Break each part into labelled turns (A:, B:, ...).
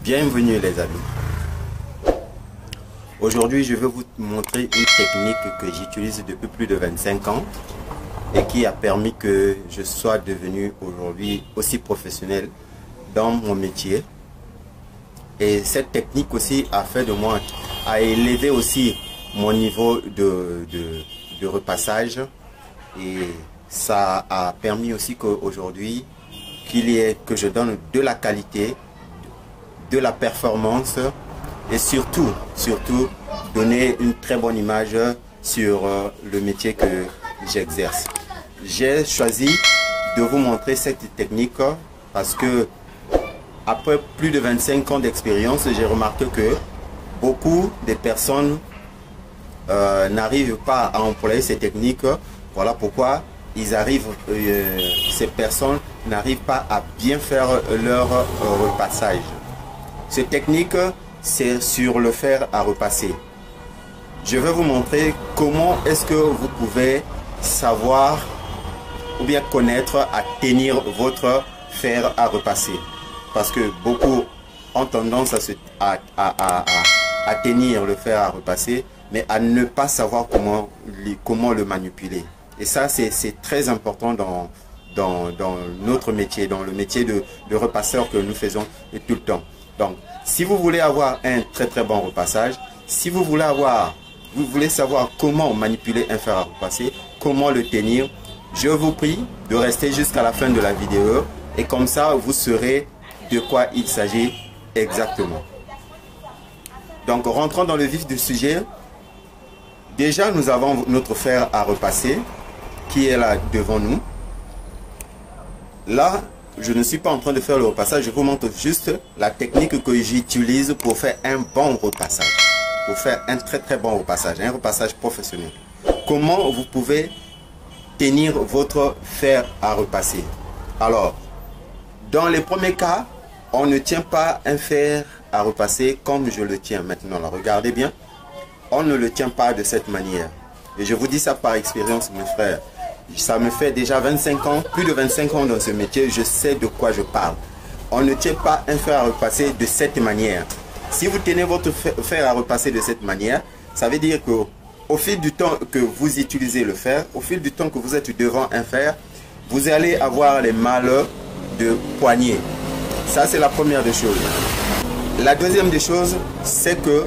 A: Bienvenue les amis. Aujourd'hui je vais vous montrer une technique que j'utilise depuis plus de 25 ans et qui a permis que je sois devenu aujourd'hui aussi professionnel dans mon métier. Et cette technique aussi a fait de moi, a élevé aussi mon niveau de repassage, et ça a permis aussi qu'aujourd'hui que je donne de la qualité, de la performance et surtout donner une très bonne image sur le métier que j'exerce. J'ai choisi de vous montrer cette technique parce que après plus de 25 ans d'expérience, j'ai remarqué que beaucoup de personnes n'arrivent pas à employer ces techniques. Voilà pourquoi ces personnes n'arrivent pas à bien faire leur repassage. Cette technique, c'est sur le fer à repasser. Je vais vous montrer comment est-ce que vous pouvez savoir ou bien connaître à tenir votre fer à repasser. Parce que beaucoup ont tendance à tenir le fer à repasser, mais à ne pas savoir comment le manipuler. Et ça, c'est très important dans notre métier, dans le métier de repasseur que nous faisons tout le temps. Donc, si vous voulez avoir un très bon repassage, si vous voulez savoir comment manipuler un fer à repasser, comment le tenir, je vous prie de rester jusqu'à la fin de la vidéo et comme ça, vous saurez de quoi il s'agit exactement. Donc, rentrons dans le vif du sujet. Déjà, nous avons notre fer à repasser qui est là devant nous. Là, je ne suis pas en train de faire le repassage, je vous montre juste la technique que j'utilise pour faire un bon repassage. Pour faire un très bon repassage, un repassage professionnel. Comment vous pouvez tenir votre fer à repasser? Alors, dans les premiers cas, on ne tient pas un fer à repasser comme je le tiens maintenant. Là, regardez bien, on ne le tient pas de cette manière. Et je vous dis ça par expérience, mes frères. Ça me fait déjà 25 ans, plus de 25 ans dans ce métier, je sais de quoi je parle. On ne tient pas un fer à repasser de cette manière. Si vous tenez votre fer à repasser de cette manière, ça veut dire que au fil du temps que vous utilisez le fer, au fil du temps que vous êtes devant un fer, vous allez avoir les malheurs de poignée. Ça, c'est la première des choses. La deuxième des choses, c'est que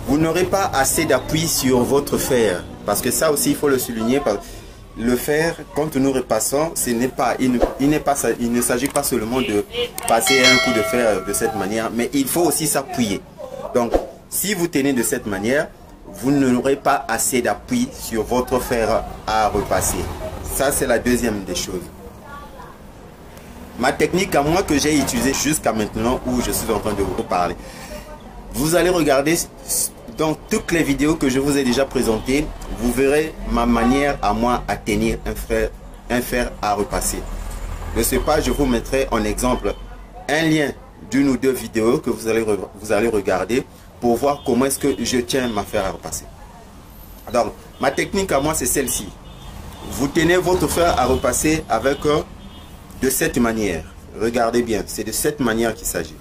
A: vous n'aurez pas assez d'appui sur votre fer. Parce que ça aussi, il faut le souligner. Le fer, quand nous repassons, il ne s'agit pas seulement de passer un coup de fer de cette manière, mais il faut aussi s'appuyer. Donc, si vous tenez de cette manière, vous n'aurez pas assez d'appui sur votre fer à repasser. Ça, c'est la deuxième des choses. Ma technique à moi que j'ai utilisée jusqu'à maintenant, où je suis en train de vous parler. Vous allez regarder dans toutes les vidéos que je vous ai déjà présentées, vous verrez ma manière à moi à tenir un fer à repasser. De ce pas, je vous mettrai en exemple un lien d'une ou deux vidéos que vous allez regarder pour voir comment est-ce que je tiens ma fer à repasser. Donc, ma technique à moi, c'est celle-ci. Vous tenez votre fer à repasser avec de cette manière. Regardez bien, c'est de cette manière qu'il s'agit.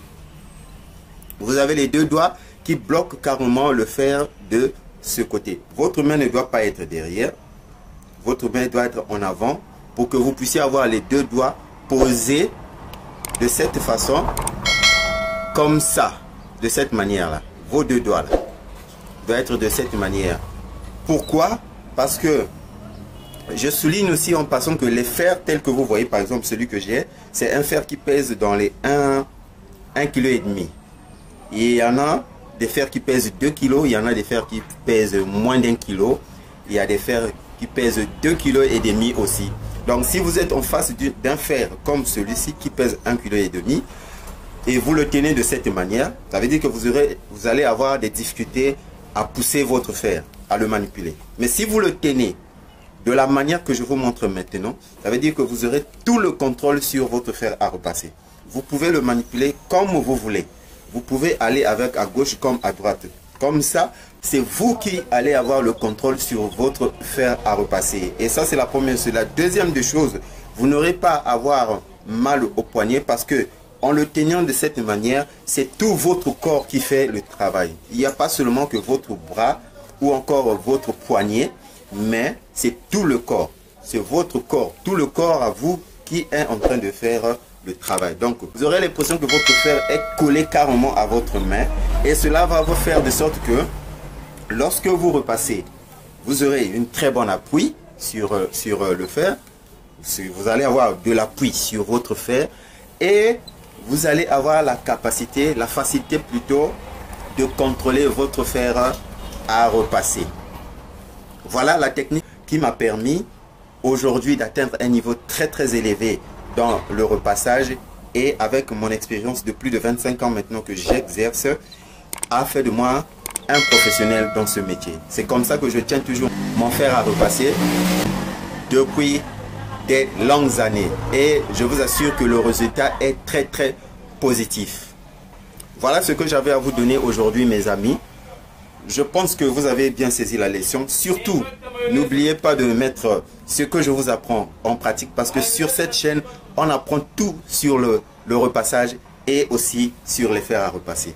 A: Vous avez les deux doigts qui bloquent carrément le fer de ce côté. Votre main ne doit pas être derrière. Votre main doit être en avant pour que vous puissiez avoir les deux doigts posés de cette façon, comme ça, de cette manière-là. Vos deux doigts là doivent être de cette manière. Pourquoi? Parce que je souligne aussi en passant que les fers tels que vous voyez, par exemple celui que j'ai, c'est un fer qui pèse dans les 1,5 kg. Et il y en a des fers qui pèsent 2 kg, il y en a des fers qui pèsent moins d'1 kg. Il y a des fers qui pèsent 2,5 kg aussi. Donc si vous êtes en face d'un fer comme celui-ci qui pèse 1,5 kg et vous le tenez de cette manière, ça veut dire que vous allez avoir des difficultés à pousser votre fer, à le manipuler. Mais si vous le tenez de la manière que je vous montre maintenant, ça veut dire que vous aurez tout le contrôle sur votre fer à repasser. Vous pouvez le manipuler comme vous voulez. Vous pouvez aller avec à gauche comme à droite. Comme ça, c'est vous qui allez avoir le contrôle sur votre fer à repasser. Et ça, c'est la première. C'est la deuxième des choses. Vous n'aurez pas à avoir mal au poignet parce que En le tenant de cette manière, c'est tout votre corps qui fait le travail. Il n'y a pas seulement que votre bras ou encore votre poignet, mais c'est tout le corps. C'est votre corps, tout le corps à vous qui est en train de faire le travail. Donc, vous aurez l'impression que votre fer est collé carrément à votre main et cela va vous faire de sorte que lorsque vous repassez, vous aurez une très bonne appui sur le fer. Vous allez avoir de l'appui sur votre fer et vous allez avoir la capacité, la facilité plutôt de contrôler votre fer à repasser. Voilà la technique qui m'a permis aujourd'hui d'atteindre un niveau très élevé dans le repassage et avec mon expérience de plus de 25 ans maintenant que j'exerce, a fait de moi un professionnel dans ce métier. C'est comme ça que je tiens toujours mon fer à repasser depuis des longues années et je vous assure que le résultat est très positif. Voilà ce que j'avais à vous donner aujourd'hui mes amis. Je pense que vous avez bien saisi la leçon. Surtout, n'oubliez pas de mettre ce que je vous apprends en pratique parce que sur cette chaîne, on apprend tout sur le repassage et aussi sur les fers à repasser.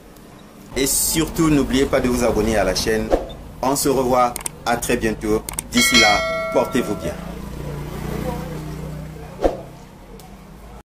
A: Et surtout, n'oubliez pas de vous abonner à la chaîne. On se revoit à très bientôt. D'ici là, portez-vous bien.